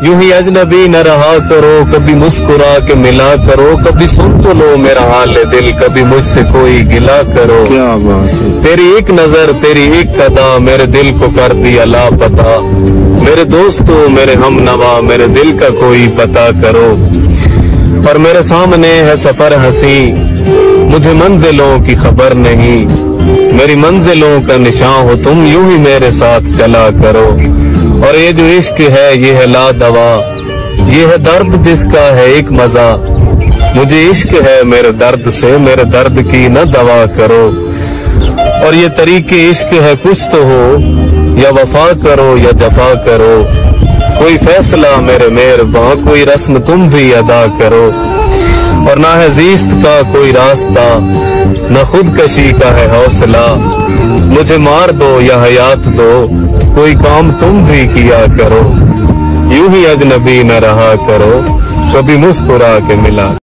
यूं ही अजनबी न रहा करो, कभी मुस्कुरा के मिला करो, कभी सुन तो लो मेरा हाल दिल, कभी मुझसे कोई गिला करो। क्या बात है। तेरी एक नजर तेरी एक अदा मेरे दिल को कर दिया लापता, मेरे दोस्तों मेरे हम नवा मेरे दिल का कोई पता करो। और मेरे सामने है सफर हंसी, मुझे मंजिलों की खबर नहीं, मेरी मंजिलों का निशान हो तुम, यूं ही मेरे साथ चला करो। और ये जो इश्क है ये है ला दवा, ये है दर्द जिसका है एक मजा, मुझे इश्क है मेरे दर्द से, मेरे दर्द की न दवा करो। और ये तरीके इश्क है कुछ तो हो, या वफा करो या जफा करो, कोई फैसला मेरे मेहरबां, कोई रस्म तुम भी अदा करो। और ना है जीस्त का कोई रास्ता, न खुदकशी का है हौसला, मुझे मार दो या हयात दो, कोई काम तुम भी किया करो। यूं ही अजनबी न रहा करो, कभी मुस्कुरा के मिला।